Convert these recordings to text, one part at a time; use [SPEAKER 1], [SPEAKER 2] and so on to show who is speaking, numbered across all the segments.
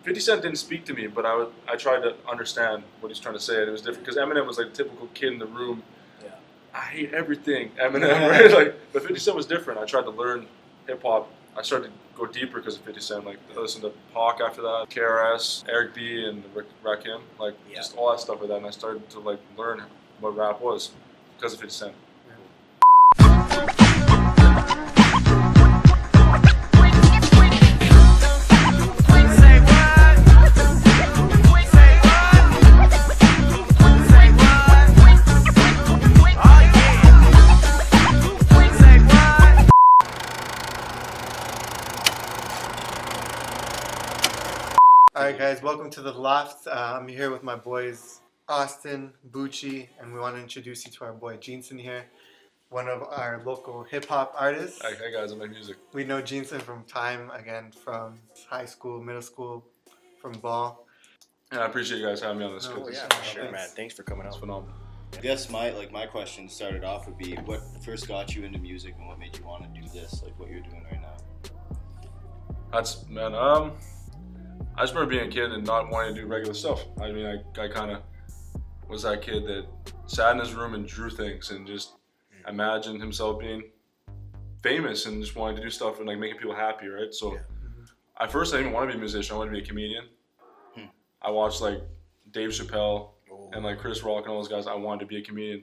[SPEAKER 1] 50 Cent didn't speak to me, but I tried to understand what he's trying to say, and it was different because Eminem was like the typical kid in the room. Yeah. I hate everything, Eminem, right? Like, but 50 Cent was different. I tried to learn hip hop. I started to go deeper because of 50 Cent. Like, I listened to Pac after that, KRS, Eric B, and Rakim, like just all that stuff with that. And I started to like learn what rap was because of 50 Cent.
[SPEAKER 2] Alright guys, welcome to the Loft. I'm here with my boys Austin, Bucci, and we want to introduce you to our boy Jeanson here, one of our local hip-hop artists.
[SPEAKER 1] Hey guys, I make music.
[SPEAKER 2] We know Jeanson from time, again, from high school, middle school, from ball.
[SPEAKER 1] Yeah, I appreciate you guys having me on this.
[SPEAKER 3] Sure, man. Thanks for coming out.
[SPEAKER 1] It's phenomenal.
[SPEAKER 3] I guess my question started off would be, what first got you into music and what made you want to do this, like what you're doing right now?
[SPEAKER 1] I just remember being a kid and not wanting to do regular stuff. I mean, I kind of was that kid that sat in his room and drew things and just imagined himself being famous and just wanted to do stuff and like making people happy, right? So at first I didn't want to be a musician, I wanted to be a comedian. I watched like Dave Chappelle and like Chris Rock and all those guys. I wanted to be a comedian.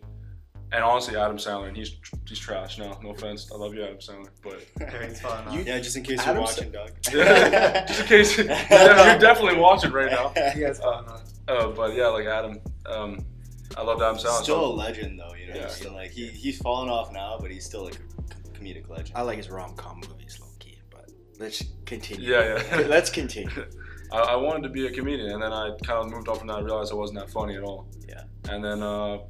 [SPEAKER 1] And honestly, Adam Sandler, and he's trash now. No offense, I love you, Adam Sandler, but
[SPEAKER 3] yeah, just in case you're watching, Doug.
[SPEAKER 1] Yeah, just in case you're definitely watching right now.
[SPEAKER 2] You guys
[SPEAKER 1] but yeah, like Adam, I loved Adam Sandler.
[SPEAKER 3] Still a legend though, you know. Yeah. Still, like he's fallen off now, but he's still like a comedic legend.
[SPEAKER 4] I like his rom-com movies, low key, but let's continue.
[SPEAKER 1] Yeah.
[SPEAKER 4] Let's continue.
[SPEAKER 1] I wanted to be a comedian, and then I kind of moved on from that. I realized I wasn't that funny at all.
[SPEAKER 4] Yeah.
[SPEAKER 1] And then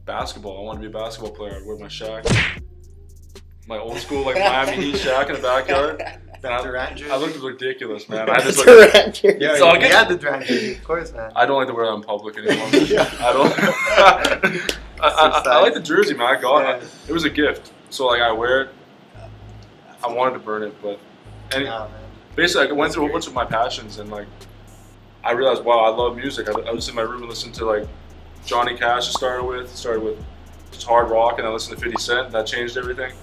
[SPEAKER 1] basketball. I wanted to be a basketball player. I'd wear my shack, my old school like Miami Heat shack in the backyard. I looked ridiculous, man. I just looked.
[SPEAKER 2] Yeah, so you had the Durant jersey, of course, man.
[SPEAKER 1] I don't like to wear that in public anymore. I don't. I like the jersey, man. I got it. It was a gift, so like I wear it. I wanted to burn it, but basically I went through a bunch of my passions and like. I realized, wow, I love music. I was in my room and listened to like Johnny Cash. Started with just hard rock, and I listened to 50 Cent. That changed everything.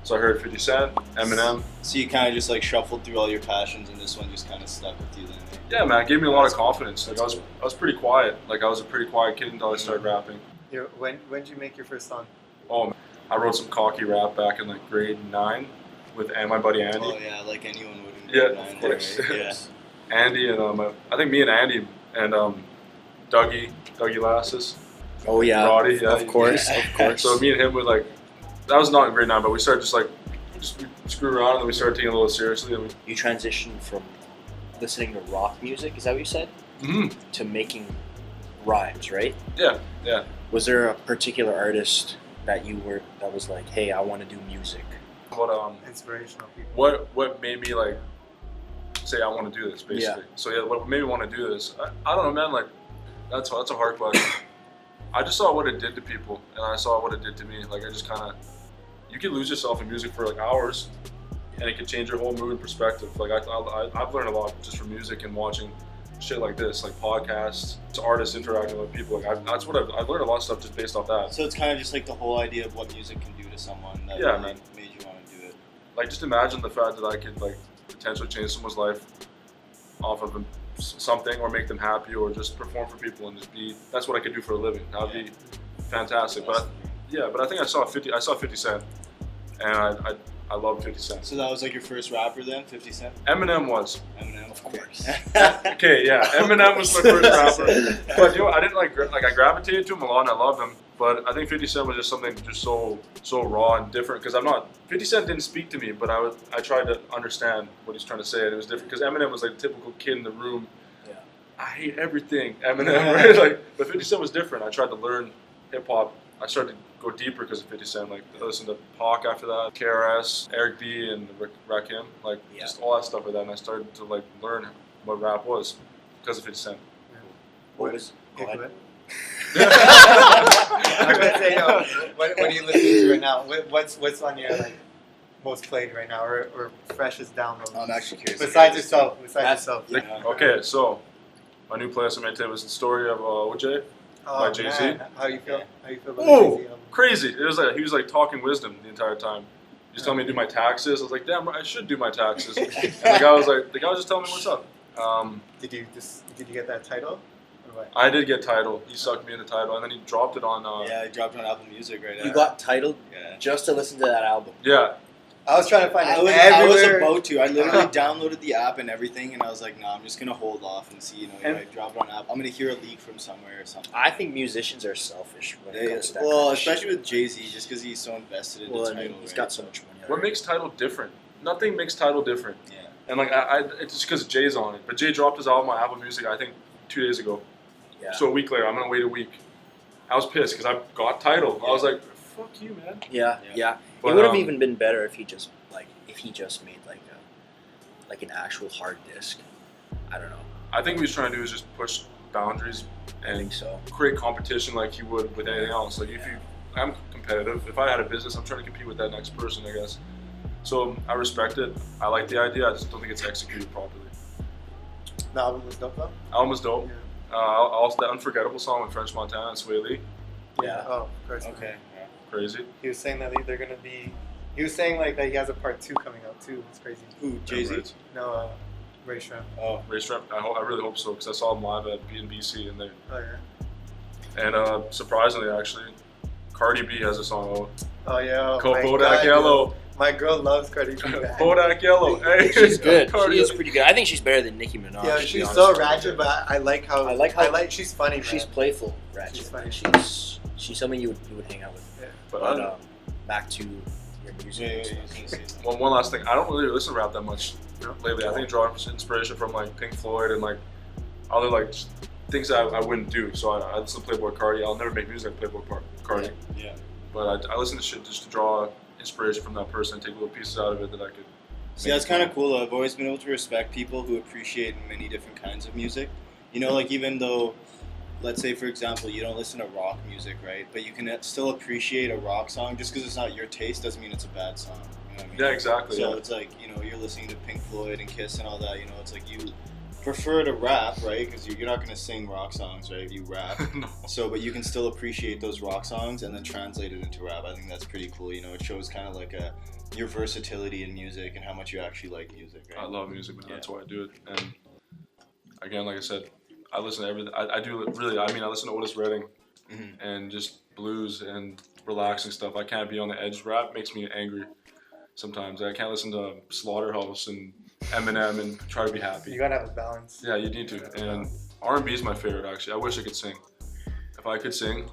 [SPEAKER 1] So I heard 50 Cent, Eminem.
[SPEAKER 3] So you kind of just like shuffled through all your passions, and this one just kind of stuck with you then. Eh?
[SPEAKER 1] Yeah, man, it gave me a lot of confidence. Like I was pretty quiet. Like I was a pretty quiet kid until I started rapping.
[SPEAKER 2] When did you make your first song?
[SPEAKER 1] Oh, man. I wrote some cocky rap back in like grade 9 with my buddy Andy.
[SPEAKER 3] Oh yeah, like anyone would in
[SPEAKER 1] grade
[SPEAKER 3] 9.
[SPEAKER 1] Of course.
[SPEAKER 3] Right? Yeah.
[SPEAKER 1] Andy and I think me and Andy and Dougie Lasses.
[SPEAKER 4] Oh yeah,
[SPEAKER 1] Roddy,
[SPEAKER 4] of course.
[SPEAKER 1] So me and him would like, that was not in grade 9, but we started just screw around and then we started taking it a little seriously. And
[SPEAKER 4] you transitioned from listening to rock music, is that what you said? To making rhymes, right?
[SPEAKER 1] Yeah.
[SPEAKER 4] Was there a particular artist that was like, hey, I want to do music?
[SPEAKER 2] What inspirational people?
[SPEAKER 1] What made me like say I want to do this, basically. Yeah. So yeah, what made me want to do this? I don't know, man. Like that's a hard question. I just saw what it did to people, and I saw what it did to me. Like I just kind of, you can lose yourself in music for like hours, and it can change your whole mood and perspective. Like I've learned a lot just from music and watching shit like this, like podcasts, to artists interacting with people. Like I've learned a lot of stuff just based off that.
[SPEAKER 3] So it's kind of just like the whole idea of what music can do to someone that made you want to do it.
[SPEAKER 1] Like just imagine the fact that I could like potentially change someone's life off of something, or make them happy, or just perform for people and just be. That's what I could do for a living. That would be fantastic. But I think I saw 50 Cent, and I love 50 Cent.
[SPEAKER 3] So that was like your first rapper then, 50 Cent?
[SPEAKER 1] Eminem was.
[SPEAKER 3] Eminem, of course.
[SPEAKER 1] Okay, yeah, Eminem was my first rapper. But you know, I didn't like I gravitated to him a lot and I loved him. But I think 50 Cent was just something just so raw and different, because 50 Cent didn't speak to me, but I tried to understand what he's trying to say, and it was different because Eminem was like the typical kid in the room. Yeah. I hate everything, Eminem, right? Like, but 50 Cent was different. I tried to learn hip hop. I started to go deeper because of 50 Cent. Like I listened to Pac after that, KRS, Eric B, and Rakim, like just all that stuff with that, and I started to like learn what rap was because of 50 Cent.
[SPEAKER 4] What was? Go ahead.
[SPEAKER 2] I'm gonna say, what are you listening to right now? What's on your like most played right now, or freshest download?
[SPEAKER 3] I'm actually curious.
[SPEAKER 2] Besides yourself.
[SPEAKER 1] Okay, so my new playlist I made today was the story of OJ by Jay-Z.
[SPEAKER 2] Man. How you feel? How you feel about
[SPEAKER 1] Oh,
[SPEAKER 2] the Jay-Z album?
[SPEAKER 1] crazy! It was like he was like talking wisdom the entire time. He was telling me to do my taxes. I was like, damn, I should do my taxes. And the guy was just telling me what's up.
[SPEAKER 2] Did you get that title? Or what?
[SPEAKER 1] I did get Tidal. He sucked me into Tidal, and then he dropped it on.
[SPEAKER 3] Yeah, I dropped on Apple Music right now.
[SPEAKER 4] You got titled
[SPEAKER 3] Yeah.
[SPEAKER 4] just to listen to that album.
[SPEAKER 1] Yeah.
[SPEAKER 2] I was trying to find it
[SPEAKER 3] I was
[SPEAKER 2] everywhere.
[SPEAKER 3] about to. I literally downloaded the app and everything, and I was like, "No, I'm just gonna hold off and see.
[SPEAKER 2] And-
[SPEAKER 3] I drop it on app. I'm gonna hear a leak from somewhere or something."
[SPEAKER 4] I think musicians are selfish when it comes to that.
[SPEAKER 3] Well,
[SPEAKER 4] kind of
[SPEAKER 3] especially
[SPEAKER 4] shit.
[SPEAKER 3] with Jay-Z, just because he's so invested in
[SPEAKER 4] Well,
[SPEAKER 3] the
[SPEAKER 4] I
[SPEAKER 3] title.
[SPEAKER 4] mean, he's
[SPEAKER 3] right?
[SPEAKER 4] got so much money.
[SPEAKER 1] What makes Tidal different? Nothing makes Tidal different.
[SPEAKER 3] Yeah.
[SPEAKER 1] And like it's just because Jay's on it. But Jay dropped his album on Apple Music, I think 2 days ago.
[SPEAKER 4] Yeah.
[SPEAKER 1] So a week later, I'm gonna wait a week. I was pissed because I got Tidal. I was like, "Fuck you, man."
[SPEAKER 4] Yeah.
[SPEAKER 1] But,
[SPEAKER 4] It would have even been better if he just made like an actual hard disk. I don't know.
[SPEAKER 1] I think what he's trying to do is just push boundaries
[SPEAKER 4] I
[SPEAKER 1] and
[SPEAKER 4] think so.
[SPEAKER 1] create competition like he would with anything else. Like I'm competitive. If I had a business, I'm trying to compete with that next person, I guess. So I respect it. I like the idea. I just don't think it's executed properly.
[SPEAKER 2] The album was dope though.
[SPEAKER 1] Album was dope.
[SPEAKER 2] Yeah.
[SPEAKER 1] Also, that Unforgettable song with French Montana and Sway Lee.
[SPEAKER 4] Yeah.
[SPEAKER 2] Oh, of course.
[SPEAKER 3] Okay. Yeah.
[SPEAKER 1] Crazy.
[SPEAKER 2] He was saying that they're gonna be. He was saying like that he has a part 2 coming out too. It's crazy.
[SPEAKER 3] Who? Jay-Z?
[SPEAKER 1] Right.
[SPEAKER 2] No, Ray Shrimp.
[SPEAKER 3] Oh.
[SPEAKER 1] Racetrack. I really hope so because I saw him live at BC and they.
[SPEAKER 2] Oh yeah.
[SPEAKER 1] And surprisingly, actually, Cardi B has a song out.
[SPEAKER 2] Oh yeah.
[SPEAKER 1] Called
[SPEAKER 2] my
[SPEAKER 1] Bodak
[SPEAKER 2] God,
[SPEAKER 1] Yellow.
[SPEAKER 2] My girl loves Cardi B. man.
[SPEAKER 1] Bodak Yellow. Hey,
[SPEAKER 4] She's good.
[SPEAKER 1] Cardi
[SPEAKER 4] She is
[SPEAKER 1] B.
[SPEAKER 4] pretty good. I think she's better than Nicki Minaj.
[SPEAKER 2] Yeah,
[SPEAKER 4] to be
[SPEAKER 2] she's
[SPEAKER 4] honest
[SPEAKER 2] so
[SPEAKER 4] with you.
[SPEAKER 2] ratchet, but I like how she's funny. Man.
[SPEAKER 4] She's playful, ratchet.
[SPEAKER 2] She's funny.
[SPEAKER 4] She's something you would hang out with.
[SPEAKER 2] Yeah.
[SPEAKER 1] But
[SPEAKER 4] Back to your music.
[SPEAKER 1] one last thing. I don't really listen to rap that much lately. I think I draw inspiration from like Pink Floyd and like other like things that I wouldn't do. So I listen to Playboy Cardi. I'll never make music like Playboy Cardi.
[SPEAKER 3] Yeah.
[SPEAKER 1] But I listen to shit just to draw inspiration from that person and take little pieces out of it that I could.
[SPEAKER 3] See, that's kind of cool. I've always been able to respect people who appreciate many different kinds of music. You know, like even though, let's say for example, you don't listen to rock music, right? But you can still appreciate a rock song just because it's not your taste doesn't mean it's a bad song. You know what I mean?
[SPEAKER 1] Yeah, exactly.
[SPEAKER 3] So
[SPEAKER 1] yeah.
[SPEAKER 3] it's like, you know, you're listening to Pink Floyd and Kiss and all that. You know, it's like you prefer to rap, right? Because you're not going to sing rock songs, right? You rap.
[SPEAKER 1] No.
[SPEAKER 3] So, but you can still appreciate those rock songs and then translate it into rap. I think that's pretty cool. You know, it shows kind of like your versatility in music and how much you actually like music. Right?
[SPEAKER 1] I love music, man.
[SPEAKER 3] Yeah.
[SPEAKER 1] That's why I do it. And again, like I said, I listen to everything. I do really. I mean, I listen to Otis Redding and just blues and relaxing stuff. I can't be on the edge. Rap makes me angry sometimes. I can't listen to Slaughterhouse and Eminem and try to be happy.
[SPEAKER 2] You gotta have a balance.
[SPEAKER 1] Yeah, you need to. And R&B is my favorite, actually. I wish I could sing. If I could sing,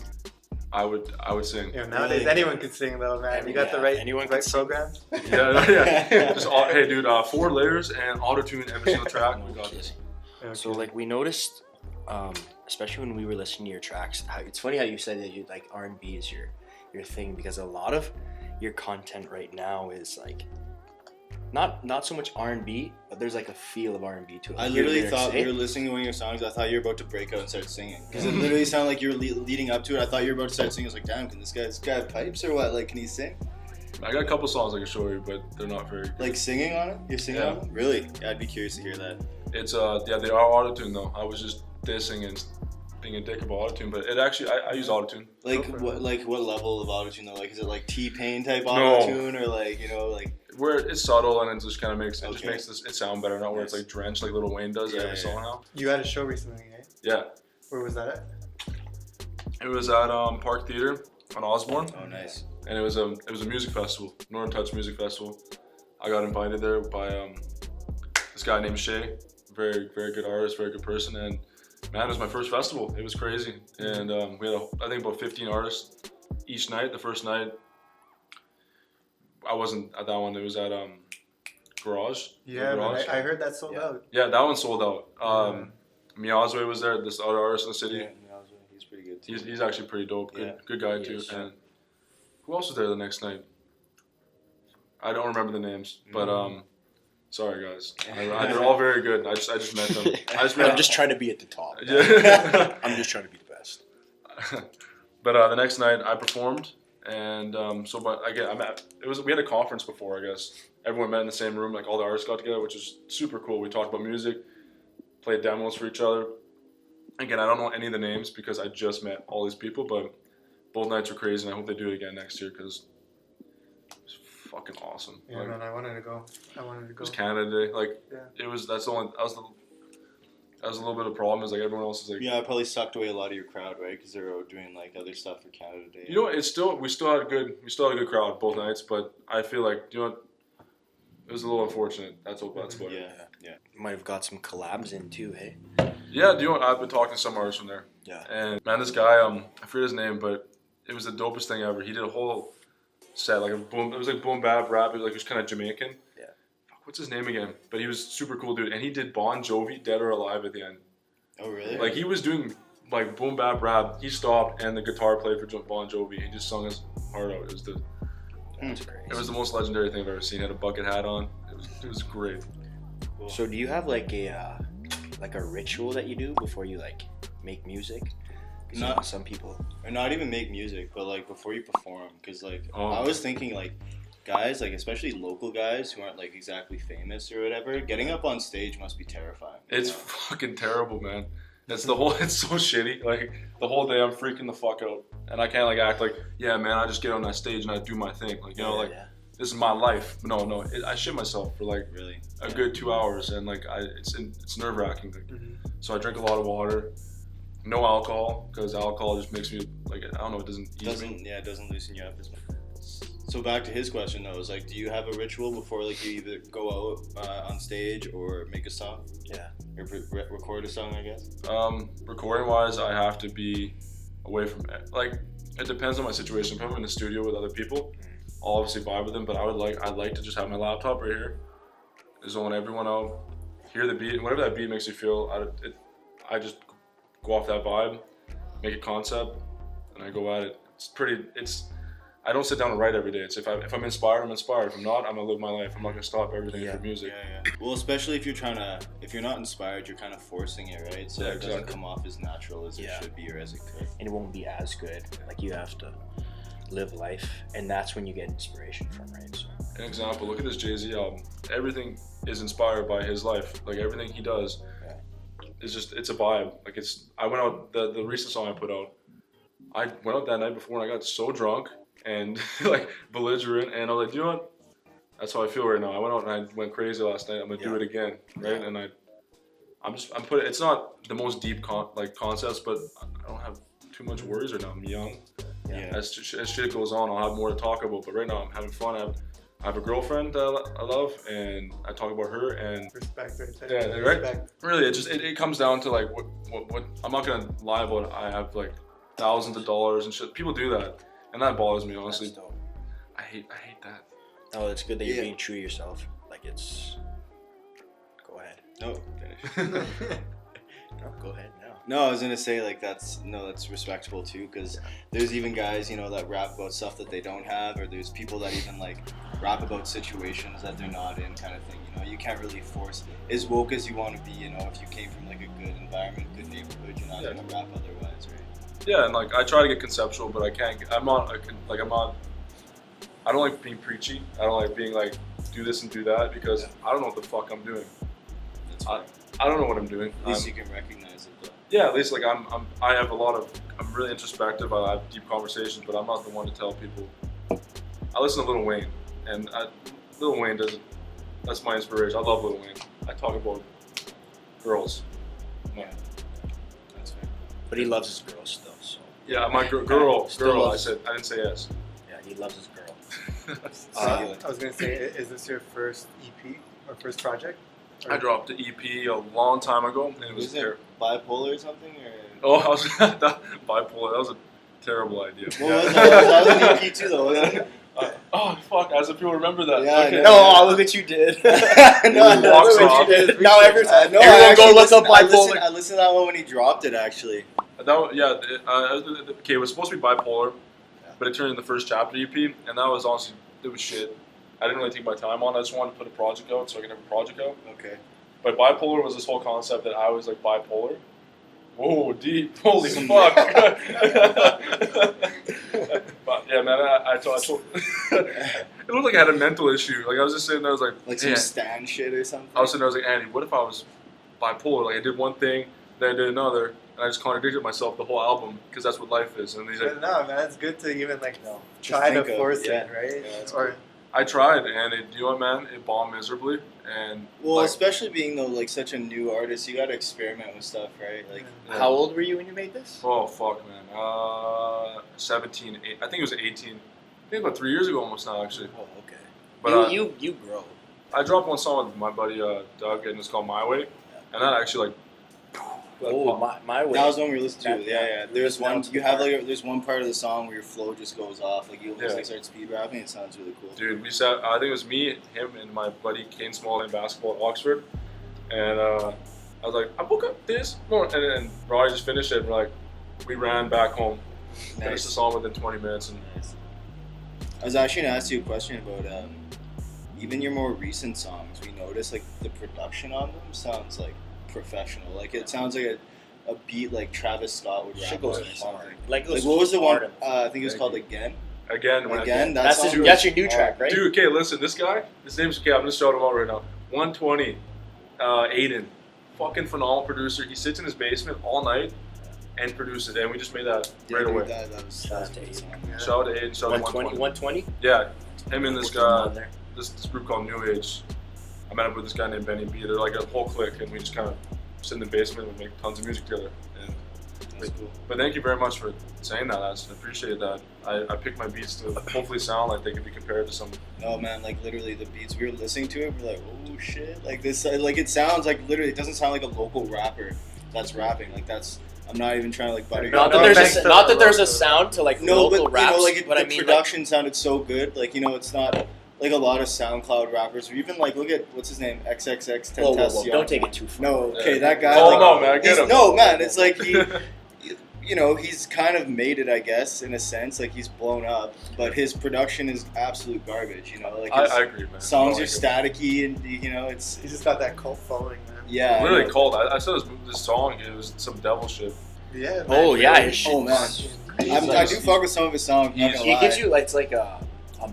[SPEAKER 1] I would sing.
[SPEAKER 2] Yeah, nowadays
[SPEAKER 3] Really?
[SPEAKER 2] anyone can sing though, man. You got the right programs.
[SPEAKER 1] Yeah. Just hey, dude, 4 layers and auto-tune every single track. We got this.
[SPEAKER 4] So like we noticed, especially when we were listening to your tracks, how it's funny how you said that you like R&B is your thing, because a lot of your content right now is like not so much R&B, but there's like a feel of R&B to it.
[SPEAKER 3] I literally thought we were listening to one of your songs. I thought you were about to break out and start singing because it literally sounded like you were leading up to it. I thought you were about to start singing. I was like, damn, can this guy have pipes or what? Like, can he sing?
[SPEAKER 1] I got a couple songs I can show you, but they're not very good.
[SPEAKER 3] Like singing on it? You're singing on it? Really? Yeah, I'd be curious to hear that.
[SPEAKER 1] It's yeah, they are auto-tune though. I was just dissing and being a dick about auto-tune, but it actually I use auto-tune.
[SPEAKER 3] Like what level of autotune though? Like is it like T-Pain type
[SPEAKER 1] No.
[SPEAKER 3] autotune or like, you know, like
[SPEAKER 1] Where it's subtle and it just kind of makes it
[SPEAKER 3] Okay.
[SPEAKER 1] just makes it sound better, not where it's like drenched like Lil Wayne does
[SPEAKER 3] Yeah,
[SPEAKER 1] every
[SPEAKER 3] yeah.
[SPEAKER 1] song now.
[SPEAKER 2] You had a show recently, right?
[SPEAKER 1] Yeah,
[SPEAKER 2] Where was that at?
[SPEAKER 1] it was at Park Theater on Osborne,
[SPEAKER 3] oh nice.
[SPEAKER 1] and it was a music festival, Northern Touch Music Festival. I got invited there by this guy named Shay, very good artist, very good person, and man, it was my first festival. It was crazy, and we had I think about 15 artists each night. The first night, I wasn't at that one. It was at Garage.
[SPEAKER 2] Yeah,
[SPEAKER 1] Garage.
[SPEAKER 2] man, I heard that sold out.
[SPEAKER 1] Yeah, that one sold out. Miyazue was there, this other artist in the city.
[SPEAKER 3] Yeah, he's pretty good too.
[SPEAKER 1] He's actually pretty dope. Good guy
[SPEAKER 4] He
[SPEAKER 1] too.
[SPEAKER 4] is.
[SPEAKER 1] And who else was there the next night? I don't remember the names, but sorry guys. They're all very good. I just met them.
[SPEAKER 4] I'm just trying to be at the top.
[SPEAKER 1] Yeah.
[SPEAKER 4] I'm just trying to be the best.
[SPEAKER 1] But the next night I performed, and we had a conference before, I guess. Everyone met in the same room, like all the artists got together, which was super cool. We talked about music, played demos for each other, Again, I don't know any of the names because I just met all these people, but both nights were crazy, and I hope they do it again next year because it's fucking awesome.
[SPEAKER 2] Yeah,
[SPEAKER 1] like,
[SPEAKER 2] man, I wanted to go.
[SPEAKER 1] It was Canada Day. Like, it was. That's the only. That was a little bit of a problem. Is like everyone else is like.
[SPEAKER 3] Yeah, it probably sucked away a lot of your crowd, right? Because they were doing like other stuff for Canada Day.
[SPEAKER 1] You know, we still had a good crowd both nights, but I feel like it was a little unfortunate. That's about it.
[SPEAKER 3] Yeah.
[SPEAKER 4] You might have got some collabs in too, hey?
[SPEAKER 1] Yeah, I've been talking to some artists from there.
[SPEAKER 4] Yeah.
[SPEAKER 1] And man, this guy, I forget his name, but it was the dopest thing ever. He did a whole set, like it was like boom bap rap. It was like kind of Jamaican.
[SPEAKER 4] Yeah.
[SPEAKER 1] Fuck, what's his name again? But he was super cool dude, and he did Bon Jovi, Dead or Alive at the end.
[SPEAKER 3] Oh really?
[SPEAKER 1] Like he was doing like boom bap rap. He stopped, and the guitar played for Bon Jovi. He just sung his heart out.
[SPEAKER 4] That's crazy.
[SPEAKER 1] It was the most legendary thing I've ever seen. He had a bucket hat on. It was great.
[SPEAKER 3] Cool.
[SPEAKER 4] So do you have like a ritual that you do before you like make music? 'Cause
[SPEAKER 3] Not
[SPEAKER 4] some people,
[SPEAKER 3] or not even make music, but like before you perform, because like
[SPEAKER 1] Oh.
[SPEAKER 3] I was thinking like guys, like especially local guys who aren't like exactly famous or whatever, getting up on stage must be terrifying. you
[SPEAKER 1] It's
[SPEAKER 3] know?
[SPEAKER 1] fucking terrible, man. It's so shitty. Like the whole day I'm freaking the fuck out. And I can't like act like, yeah, man, I just get on that stage and I do my thing. Like, this is my life. No, I shit myself for like
[SPEAKER 3] Really
[SPEAKER 1] a good 2 hours, and like it's nerve wracking. Like, so I drink a lot of water, no alcohol, because alcohol just makes me like, I don't know, it doesn't ease me.
[SPEAKER 3] it doesn't loosen you up as much. So back to his question though, is like, do you have a ritual before like you either go out on stage or make a song?
[SPEAKER 4] Yeah.
[SPEAKER 3] Or record a song, I guess.
[SPEAKER 1] Recording wise, I have to be away from like, it depends on my situation. If I'm in the studio with other people, I'll obviously vibe with them, but I'd like to just have my laptop right here, zone everyone out, hear the beat, whatever that beat makes you feel. I just go off that vibe, make a concept, and I go at it. I don't sit down and write every day. It's if I'm inspired, I'm inspired. If I'm not, I'm gonna live my life. I'm not gonna stop everything for music.
[SPEAKER 3] Yeah. Well, especially if you're not inspired, you're kind of forcing it, right? So it doesn't come off as natural as it should be or as it could.
[SPEAKER 4] And it won't be as good. Like you have to live life, and that's when you get inspiration from, right? So.
[SPEAKER 1] An example, look at this Jay-Z album. Everything is inspired by his life. Like everything he does is it's a vibe. Like I went out, the recent song I put out, I went out that night before and I got so drunk and like belligerent, and I was like, you know what? That's how I feel right now. I went out and I went crazy last night. I'm gonna do it again, right? And I'm putting. It's not the most deep concepts, but I don't have too much worries right now. I'm young.
[SPEAKER 3] Yeah.
[SPEAKER 1] As shit goes on, I'll have more to talk about. But right now, I'm having fun. I have a girlfriend that I love, and I talk about her. And
[SPEAKER 2] Respect, right?
[SPEAKER 1] yeah, right. Really, it comes down to like what I'm not gonna lie about it. I have like thousands of dollars and shit. People do that, and that bothers me honestly.
[SPEAKER 4] That's dope.
[SPEAKER 1] I hate that.
[SPEAKER 4] Oh, it's good that you're being true to yourself. Like it's. Go ahead.
[SPEAKER 3] No, finish.
[SPEAKER 4] No, go ahead now.
[SPEAKER 3] No, I was gonna say like that's respectable too, because there's even guys that rap about stuff that they don't have, or there's people that even like rap about situations that they're not in, kind of thing. You can't really force as woke as you want to be. If you came from like a good environment, good neighborhood, you're not gonna rap otherwise, right?
[SPEAKER 1] Yeah, and like I try to get conceptual, but I can't. I'm not. I don't like being preachy. I don't like being like do this and do that because I don't know what the fuck I'm doing.
[SPEAKER 3] That's
[SPEAKER 1] I don't know what I'm doing.
[SPEAKER 3] At least you can recognize it though.
[SPEAKER 1] Yeah, at least like I'm really introspective. I have deep conversations, but I'm not the one to tell people. I listen to Lil Wayne, and Lil Wayne that's my inspiration. I love Lil Wayne. I talk about girls.
[SPEAKER 3] Yeah, that's fair.
[SPEAKER 4] But he loves his girls still, so.
[SPEAKER 1] Yeah, my girl.
[SPEAKER 4] loves-
[SPEAKER 1] I didn't say yes.
[SPEAKER 4] Yeah, he loves his girl.
[SPEAKER 2] I was gonna say, is this your first EP or first project?
[SPEAKER 1] I dropped the EP a long time ago, and it was
[SPEAKER 3] Was it bipolar or something? Or?
[SPEAKER 1] Oh, I was bipolar. That was a terrible idea.
[SPEAKER 3] What was that? That was an EP too, though. Wasn't it?
[SPEAKER 1] Oh fuck! As if people remember that.
[SPEAKER 3] Yeah,
[SPEAKER 1] Okay.
[SPEAKER 4] No, look what you did.
[SPEAKER 3] no,
[SPEAKER 1] walks
[SPEAKER 3] look what
[SPEAKER 1] off.
[SPEAKER 3] you did.
[SPEAKER 4] Now everyone
[SPEAKER 3] No,
[SPEAKER 4] go
[SPEAKER 3] actually
[SPEAKER 4] look up
[SPEAKER 3] I
[SPEAKER 4] bipolar.
[SPEAKER 3] listened to that one when he dropped it, actually.
[SPEAKER 1] Okay, it was supposed to be bipolar, but it turned into the first chapter EP, and that was honestly, it was shit. I didn't really take my time on it. I just wanted to put a project out so I could have a project out.
[SPEAKER 3] Okay.
[SPEAKER 1] But bipolar was this whole concept that I was like bipolar. Whoa, deep. Holy fuck. But yeah, man, I told it looked like I had a mental issue. Like I was just sitting there, I was like
[SPEAKER 3] Like some
[SPEAKER 1] "Man."
[SPEAKER 3] Stan shit or something?
[SPEAKER 1] I was sitting there, I was like, Andy, what if I was bipolar? Like I did one thing, Then I did another, and I just contradicted myself the whole album because that's what life is. And he's like,
[SPEAKER 2] But no, man, it's good to even like
[SPEAKER 3] No,
[SPEAKER 2] try to
[SPEAKER 3] think of-
[SPEAKER 2] force
[SPEAKER 3] yeah.
[SPEAKER 2] it, right?
[SPEAKER 3] Yeah, that's
[SPEAKER 2] Or
[SPEAKER 1] I tried, and you know what, man? It bombed miserably. And
[SPEAKER 3] Well,
[SPEAKER 1] like,
[SPEAKER 3] especially being though like such a new artist, you got to experiment with stuff, right? Like,
[SPEAKER 1] yeah.
[SPEAKER 4] How old were you when you made this?
[SPEAKER 1] Oh fuck, man. 17, I think it was 18. I think about 3 years ago almost now, actually.
[SPEAKER 4] Oh, okay.
[SPEAKER 1] But
[SPEAKER 4] you grow.
[SPEAKER 1] I dropped one song with my buddy Doug, and it's called My Way, and that actually like.
[SPEAKER 4] Oh, my way.
[SPEAKER 3] that was when we listened to
[SPEAKER 4] That-
[SPEAKER 3] it. Yeah. There's
[SPEAKER 4] that
[SPEAKER 3] one.
[SPEAKER 4] was
[SPEAKER 3] You
[SPEAKER 4] the
[SPEAKER 3] have
[SPEAKER 4] part.
[SPEAKER 3] like there's one part of the song where your flow just goes off. Like you almost
[SPEAKER 1] Yeah.
[SPEAKER 3] like start speed rapping. It sounds really cool.
[SPEAKER 1] Dude, we sat. I think it was me, him, and my buddy Kane Small in basketball at Oxford, and I was like, I woke up this morning, and Roy just finished it. And we're like, we ran back home, finished the song within 20 minutes, and
[SPEAKER 3] I was actually gonna ask you a question about even your more recent songs. We noticed like the production on them sounds like professional. Like it sounds like a beat like Travis Scott would rap
[SPEAKER 4] Shit
[SPEAKER 3] on
[SPEAKER 4] goes
[SPEAKER 3] or something.
[SPEAKER 4] hard. Like, it
[SPEAKER 3] Like
[SPEAKER 4] goes
[SPEAKER 3] what was the one?
[SPEAKER 4] hard.
[SPEAKER 3] I think it was
[SPEAKER 1] Thank
[SPEAKER 3] called
[SPEAKER 1] you.
[SPEAKER 3] Again.
[SPEAKER 1] again, when
[SPEAKER 3] Again,
[SPEAKER 4] That's
[SPEAKER 3] song
[SPEAKER 4] that's your
[SPEAKER 3] was
[SPEAKER 4] new track,
[SPEAKER 3] hard.
[SPEAKER 4] right?
[SPEAKER 1] dude. Okay, listen, this guy, his name's okay. I'm gonna shout him out right now. 120, Aiden, fucking phenomenal producer. He sits in his basement all night and produces it, and we just made that
[SPEAKER 3] Yeah,
[SPEAKER 1] right
[SPEAKER 3] dude,
[SPEAKER 1] away.
[SPEAKER 3] that was
[SPEAKER 4] Shout out
[SPEAKER 3] a
[SPEAKER 4] to
[SPEAKER 3] good
[SPEAKER 4] Aiden.
[SPEAKER 3] song.
[SPEAKER 2] Yeah.
[SPEAKER 1] Shout out to Aiden. Shout out to
[SPEAKER 4] 120, 120?
[SPEAKER 1] Yeah, him and this
[SPEAKER 4] What's going
[SPEAKER 1] guy.
[SPEAKER 4] on there?
[SPEAKER 1] This group called New Age. I met up with this guy named Benny B. They're like a whole clique, and we just kind of sit in the basement and make tons of music together. And,
[SPEAKER 3] That's cool.
[SPEAKER 1] but thank you very much for saying that. I appreciate that. I picked my beats to hopefully sound like they could be compared to some.
[SPEAKER 3] No man, like literally the beats we were listening to it, we're like, oh shit, like this, like it sounds like literally, it doesn't sound like a local rapper that's rapping. Like that's, I'm not even trying to like butter you
[SPEAKER 4] Not
[SPEAKER 3] up.
[SPEAKER 4] that
[SPEAKER 2] thanks
[SPEAKER 4] there's
[SPEAKER 2] to
[SPEAKER 4] not that
[SPEAKER 2] the
[SPEAKER 4] there's a
[SPEAKER 2] local-
[SPEAKER 4] sound to like
[SPEAKER 3] No, but
[SPEAKER 4] local raps,
[SPEAKER 3] you know, like
[SPEAKER 4] but
[SPEAKER 3] the
[SPEAKER 4] I mean, like,
[SPEAKER 3] production sounded so good. Like you know, it's not like a lot of SoundCloud rappers, or even like look at what's his name, XXX
[SPEAKER 4] whoa,
[SPEAKER 3] Tentacion.
[SPEAKER 4] don't take it too far.
[SPEAKER 3] No, okay,
[SPEAKER 1] Yeah.
[SPEAKER 3] that guy.
[SPEAKER 1] Oh,
[SPEAKER 3] like,
[SPEAKER 1] no, man, I get
[SPEAKER 3] he's-
[SPEAKER 1] him.
[SPEAKER 3] No, man, it's like he. You know, he's kind of made it, I guess, in a sense. Like he's blown up, but his production is absolute garbage. You know, like his
[SPEAKER 1] I agree, man.
[SPEAKER 3] songs
[SPEAKER 1] I
[SPEAKER 3] are staticky, and you know, it's
[SPEAKER 2] he's just got that cult following, man.
[SPEAKER 3] yeah. I
[SPEAKER 1] Literally
[SPEAKER 3] know.
[SPEAKER 1] cold. I said this song. It was some devil shit.
[SPEAKER 2] Yeah. Man,
[SPEAKER 4] Oh yeah,
[SPEAKER 2] really.
[SPEAKER 4] his shit.
[SPEAKER 3] Oh man, I do fuck with some of his songs. I'm not gonna
[SPEAKER 4] He
[SPEAKER 3] lie.
[SPEAKER 4] gives you like it's like a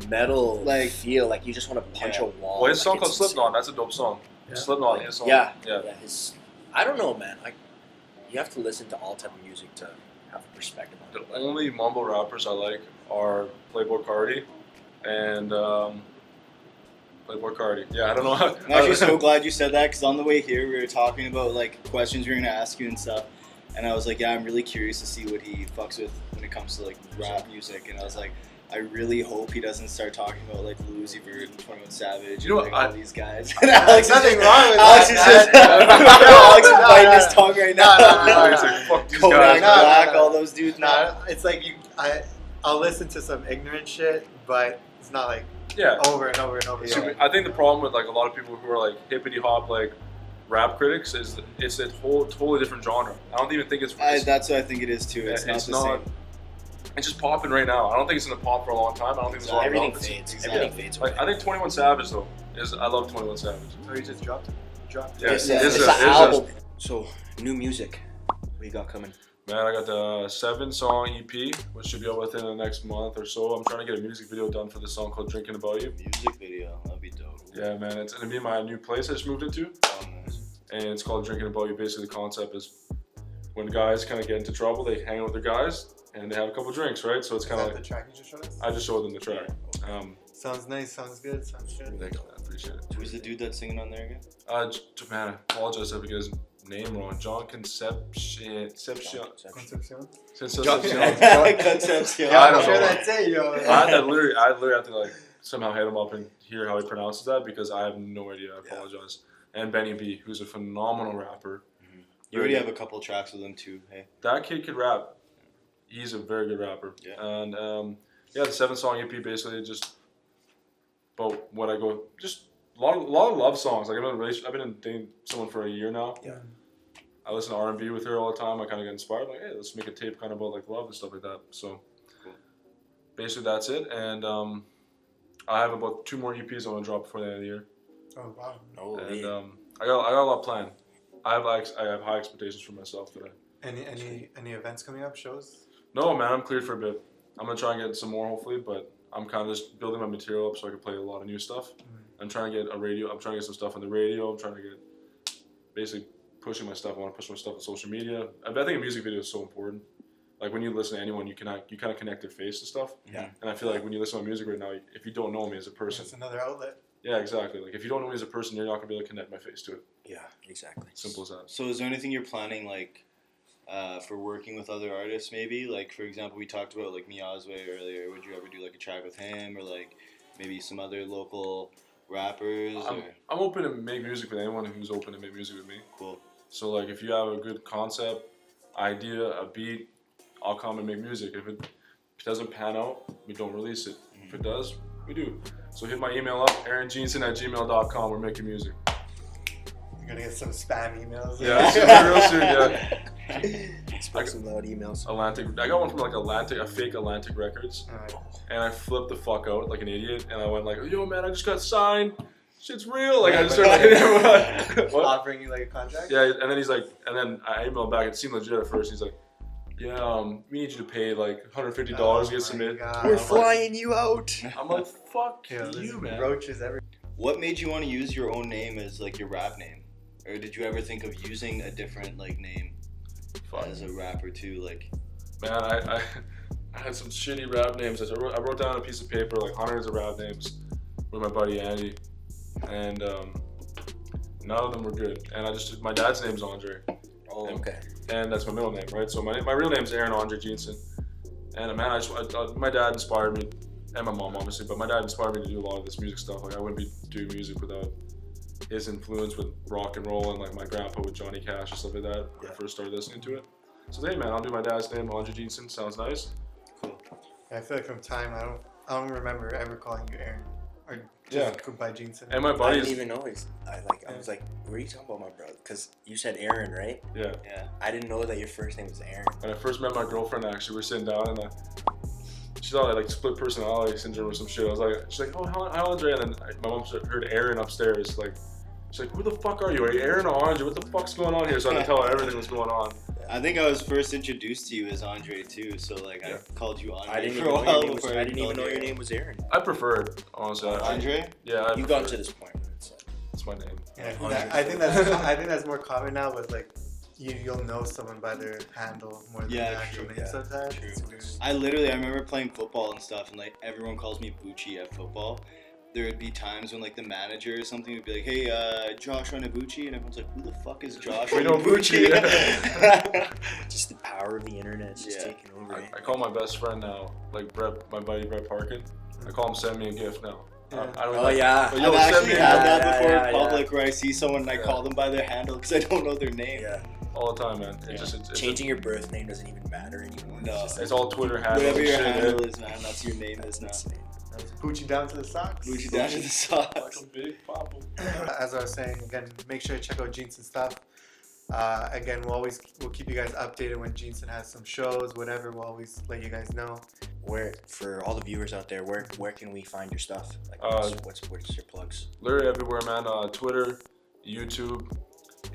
[SPEAKER 4] metal
[SPEAKER 3] Like-
[SPEAKER 4] feel, like you just want to punch
[SPEAKER 3] Yeah.
[SPEAKER 4] a wall.
[SPEAKER 1] Well, his
[SPEAKER 4] like,
[SPEAKER 1] song called
[SPEAKER 4] it's
[SPEAKER 1] Slipknot. That's a dope song.
[SPEAKER 2] Yeah.
[SPEAKER 1] Slipknot. His song.
[SPEAKER 4] Yeah,
[SPEAKER 1] Yeah.
[SPEAKER 4] his, I don't know, man. Like you have to listen to all type of music to have a perspective on
[SPEAKER 1] The
[SPEAKER 4] it. but-
[SPEAKER 1] only mumble rappers I like are Playboy Cardi and Playboy Cardi. Yeah, I don't know.
[SPEAKER 3] I'm actually so glad you said that because on the way here we were talking about like questions we were gonna ask you and stuff, and I was like, yeah, I'm really curious to see what he fucks with when it comes to like rap music, and I was like, I really hope he doesn't start talking about like Lil Uzi Vert and 21 Savage,
[SPEAKER 1] You know
[SPEAKER 3] and,
[SPEAKER 1] what,
[SPEAKER 3] like, all
[SPEAKER 1] I-
[SPEAKER 3] these guys. And Alex is
[SPEAKER 2] Nothing
[SPEAKER 3] just,
[SPEAKER 2] wrong with
[SPEAKER 3] Alex is
[SPEAKER 2] that.
[SPEAKER 3] just Alex is
[SPEAKER 2] No,
[SPEAKER 3] biting
[SPEAKER 2] no,
[SPEAKER 3] his
[SPEAKER 2] no.
[SPEAKER 3] tongue right now.
[SPEAKER 2] No.
[SPEAKER 1] He's like, fuck these
[SPEAKER 3] Kodak
[SPEAKER 1] guys.
[SPEAKER 2] No, no,
[SPEAKER 3] Black,
[SPEAKER 2] no.
[SPEAKER 3] all those dudes.
[SPEAKER 2] Nah, it's like I'll listen to some ignorant shit, but it's not like
[SPEAKER 1] Yeah.
[SPEAKER 2] over and over and over.
[SPEAKER 3] Yeah.
[SPEAKER 2] and over.
[SPEAKER 1] I think the problem with like a lot of people who are like hippity hop like rap critics is it's a totally different genre. I don't even think it's
[SPEAKER 3] That's what I think it is too. It's
[SPEAKER 1] Yeah,
[SPEAKER 3] not
[SPEAKER 1] it's
[SPEAKER 3] the
[SPEAKER 1] not-
[SPEAKER 3] same.
[SPEAKER 1] it's just popping right now. I don't think it's gonna pop for a long time. I don't think there's a lot of
[SPEAKER 4] Everything
[SPEAKER 1] relevance.
[SPEAKER 4] fades.
[SPEAKER 3] Exactly.
[SPEAKER 4] Everything fades.
[SPEAKER 1] Like I think 21 Savage though is I love 21 Savage.
[SPEAKER 2] So he just dropped it.
[SPEAKER 1] Yeah,
[SPEAKER 4] It's,
[SPEAKER 1] it is
[SPEAKER 4] it's
[SPEAKER 1] a-
[SPEAKER 4] an
[SPEAKER 1] it is a-
[SPEAKER 4] album. So new music. What you got coming?
[SPEAKER 1] Man, I got the 7-song EP, which should be out within the next month or so. I'm trying to get a music video done for this song called "Drinking About You."
[SPEAKER 3] Music video, that'd be dope.
[SPEAKER 1] Yeah, man, it's gonna be my new place I just moved into,
[SPEAKER 3] Oh, nice.
[SPEAKER 1] and it's called "Drinking About You." Basically, the concept is when guys kind of get into trouble, they hang out with their guys and they have a couple drinks, right? So it's
[SPEAKER 2] Is
[SPEAKER 1] kind of
[SPEAKER 2] that
[SPEAKER 1] like
[SPEAKER 2] the track you just showed us?
[SPEAKER 1] I just showed them the track.
[SPEAKER 2] Sounds nice. Sounds good. Sounds good.
[SPEAKER 1] Thank you, man. Appreciate it.
[SPEAKER 3] Who's the dude that's singing on there again?
[SPEAKER 1] Man, I apologize if I get his name wrong. John Concepcion.
[SPEAKER 2] Concepcion.
[SPEAKER 1] Concepcion.
[SPEAKER 3] Concepcion.
[SPEAKER 2] Yeah,
[SPEAKER 1] I
[SPEAKER 2] I'm
[SPEAKER 1] don't
[SPEAKER 2] sure
[SPEAKER 1] know.
[SPEAKER 2] that's it, yo.
[SPEAKER 1] I literally have to like somehow hit him up and hear how he pronounces that because I have no idea. I apologize. And Benny B, who's a phenomenal rapper.
[SPEAKER 3] You already have a couple tracks with him too, hey?
[SPEAKER 1] That kid could rap. He's a very good rapper.
[SPEAKER 3] Yeah.
[SPEAKER 1] And the 7-song EP basically just about what I go, just a lot of love songs. Like I've been dating someone for a year now.
[SPEAKER 2] Yeah.
[SPEAKER 1] I listen to R&B with her all the time. I kind of get inspired. Like, hey, let's make a tape kind of about like love and stuff like that. So
[SPEAKER 3] Cool.
[SPEAKER 1] basically that's it. And I have about 2 more EPs I want to drop before the end of the year.
[SPEAKER 2] Oh wow.
[SPEAKER 4] Oh,
[SPEAKER 1] And
[SPEAKER 4] yeah.
[SPEAKER 1] I got a lot planned. I have high expectations for myself today.
[SPEAKER 2] Any events coming up? Shows?
[SPEAKER 1] No, man, I'm cleared for a bit. I'm gonna try and get some more hopefully, but I'm kind of just building my material up so I can play a lot of new stuff. I'm trying to get a radio. I'm trying to get some stuff on the radio. I'm trying to get basically pushing my stuff. I want to push my stuff on social media. I think a music video is so important. Like when you listen to anyone, you kind of connect their face to stuff.
[SPEAKER 4] Yeah.
[SPEAKER 1] And I feel like when you listen to my music right now, if you don't know me as a person,
[SPEAKER 2] It's another outlet.
[SPEAKER 1] yeah, exactly. Like if you don't know me as a person, you're not gonna be able to connect my face to it.
[SPEAKER 4] Yeah, exactly.
[SPEAKER 1] Simple as that.
[SPEAKER 3] So is there anything you're planning like for working with other artists? Maybe like for example, we talked about like Miazwe earlier. Would you ever do like a track with him or like maybe some other local rappers?
[SPEAKER 1] I'm open to make music with anyone who's open to make music with me.
[SPEAKER 3] Cool.
[SPEAKER 1] So like if you have a good concept, idea, a beat, I'll come and make music. If it doesn't pan out, we don't release it.
[SPEAKER 3] Mm-hmm.
[SPEAKER 1] If it does, we do. So hit my email up, aaronjeanson@gmail.com. We're making music.
[SPEAKER 2] You're gonna get some spam emails.
[SPEAKER 1] Yeah, it's gonna be real soon, yeah.
[SPEAKER 4] Expect some loud emails.
[SPEAKER 1] Atlantic. I got one from like a fake Atlantic Records,
[SPEAKER 2] Alright.
[SPEAKER 1] and I flipped the fuck out like an idiot, and I went like, "Yo, man, I just got signed. Shit's real." Like I just started like, what?
[SPEAKER 2] Offering you like a contract?
[SPEAKER 1] Yeah, and then he's like, and then I emailed back. It seemed legit at first. He's like, "Yeah, we need you to pay like $150 to get submitted."
[SPEAKER 4] We're flying you out.
[SPEAKER 1] I'm like, "Fuck
[SPEAKER 2] Yeah,
[SPEAKER 1] you, man."
[SPEAKER 2] roaches every.
[SPEAKER 3] What made you want to use your own name as like your rap name? Or did you ever think of using a different like name
[SPEAKER 1] Fuck.
[SPEAKER 3] as a rapper too? Like,
[SPEAKER 1] Man, I had some shitty rap names. I wrote down on a piece of paper like hundreds of rap names with my buddy Andy, and none of them were good. And my dad's name's Andre,
[SPEAKER 4] Oh, okay.
[SPEAKER 1] and that's my middle name, right? So my real name's Aaron Andre Jeanson. And man, my dad inspired me, and my mom obviously, but my dad inspired me to do a lot of this music stuff. Like I wouldn't be doing music without his influence with rock and roll and like my grandpa with Johnny Cash and stuff like that when I first started listening to it. So hey man, I'll do my dad's name, Andre Jeanson. Sounds nice.
[SPEAKER 3] cool.
[SPEAKER 2] I feel like from time I don't remember ever calling you Aaron or
[SPEAKER 1] Yeah.
[SPEAKER 2] just go by Jeanson.
[SPEAKER 1] And my
[SPEAKER 4] I
[SPEAKER 1] buddies,
[SPEAKER 4] didn't even know I was like, what are you talking about, my brother? Because you said Aaron, right?
[SPEAKER 1] yeah.
[SPEAKER 3] Yeah.
[SPEAKER 4] I didn't know that your first name was Aaron.
[SPEAKER 1] When I first met my girlfriend, actually, we were sitting down and she thought I like split personality syndrome or some shit. I was like, she's like, "Oh, hi Andre," and then my mom heard Aaron upstairs. Like, she's like, "Who the fuck are you? Are you Aaron or Andre? What the fuck's going on here?" So I had to tell her everything was going on.
[SPEAKER 3] I think I was first introduced to you as Andre too, so like
[SPEAKER 1] Yeah.
[SPEAKER 3] I called you Andre
[SPEAKER 4] I didn't
[SPEAKER 3] for
[SPEAKER 4] even
[SPEAKER 3] a
[SPEAKER 4] know
[SPEAKER 3] while
[SPEAKER 4] your name was,
[SPEAKER 3] before
[SPEAKER 4] I didn't even
[SPEAKER 3] called
[SPEAKER 4] know
[SPEAKER 3] you
[SPEAKER 4] your
[SPEAKER 3] Aaron.
[SPEAKER 4] name was Aaron.
[SPEAKER 1] I prefer it, honestly.
[SPEAKER 3] Andre?
[SPEAKER 1] Yeah,
[SPEAKER 4] You got to this point.
[SPEAKER 1] It's my name.
[SPEAKER 2] Yeah,
[SPEAKER 4] Andre.
[SPEAKER 2] I think that's more common now with like you'll know someone by their handle more than
[SPEAKER 3] Yeah,
[SPEAKER 2] their actual
[SPEAKER 3] true,
[SPEAKER 2] name
[SPEAKER 4] yeah,
[SPEAKER 2] sometimes.
[SPEAKER 4] true.
[SPEAKER 2] It's weird.
[SPEAKER 3] I remember playing football and stuff, and like everyone calls me Bucci at football. There would be times when like the manager or something would be like, "Hey, Josh Onyebuchi," and everyone's like, "Who the fuck is Josh
[SPEAKER 1] We know
[SPEAKER 3] Onyebuchi?"
[SPEAKER 4] Just the power of the internet is just
[SPEAKER 3] Yeah.
[SPEAKER 4] taking over.
[SPEAKER 1] I call my best friend now, like Brett, my buddy Brett Parkin. I call him "Send me a gift" now.
[SPEAKER 2] Yeah.
[SPEAKER 1] I don't
[SPEAKER 4] Oh
[SPEAKER 1] know.
[SPEAKER 4] yeah.
[SPEAKER 1] But yo,
[SPEAKER 3] I've
[SPEAKER 1] send
[SPEAKER 3] actually
[SPEAKER 1] me a
[SPEAKER 3] had
[SPEAKER 1] gift
[SPEAKER 3] that before
[SPEAKER 4] Yeah,
[SPEAKER 3] in public where I see someone and I
[SPEAKER 1] Yeah.
[SPEAKER 3] call them by their handle because I don't know their name.
[SPEAKER 4] Yeah.
[SPEAKER 1] all the time, man.
[SPEAKER 3] Yeah.
[SPEAKER 1] It's
[SPEAKER 4] Changing your birth name doesn't even matter anymore.
[SPEAKER 3] No.
[SPEAKER 1] it's all Twitter handles.
[SPEAKER 3] Whatever
[SPEAKER 1] and
[SPEAKER 3] your
[SPEAKER 1] shit,
[SPEAKER 3] handle
[SPEAKER 1] man.
[SPEAKER 3] is, man, that's your name is now.
[SPEAKER 4] insane.
[SPEAKER 2] That's Gucci down to the socks.
[SPEAKER 3] Gucci down to the socks.
[SPEAKER 1] Fucking big papa.
[SPEAKER 2] As I was saying, again, make sure to check out Jeanson stuff. Again, we'll keep you guys updated when Jeanson has some shows, whatever. We'll always let you guys know.
[SPEAKER 4] Where for all the viewers out there, where can we find your stuff? Like what's your plugs?
[SPEAKER 1] Literally everywhere, man. Twitter, YouTube,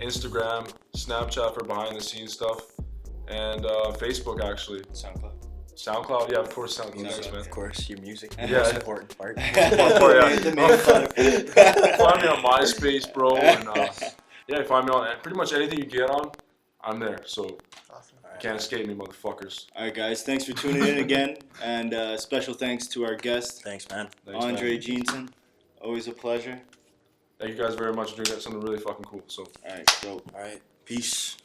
[SPEAKER 1] Instagram, Snapchat for behind the scenes stuff, and Facebook actually.
[SPEAKER 3] SoundCloud.
[SPEAKER 1] SoundCloud, yeah, of course, SoundCloud,
[SPEAKER 3] Yeah,
[SPEAKER 1] thanks, man.
[SPEAKER 4] Of course, your music.
[SPEAKER 3] Yeah.
[SPEAKER 4] The most important part.
[SPEAKER 3] The main part.
[SPEAKER 1] Find me on MySpace, bro, and yeah, find me on pretty much anything you get on. I'm there, so
[SPEAKER 2] Awesome.
[SPEAKER 1] can't escape me, motherfuckers.
[SPEAKER 3] All right, guys. Thanks for tuning in again, and special thanks to our guest,
[SPEAKER 4] Thanks, man.
[SPEAKER 1] Thanks,
[SPEAKER 3] Andre
[SPEAKER 1] man.
[SPEAKER 3] Jeanson. Always a pleasure.
[SPEAKER 1] Thank you guys very much for doing something really fucking cool. So.
[SPEAKER 3] All right, so.
[SPEAKER 4] All right. Peace.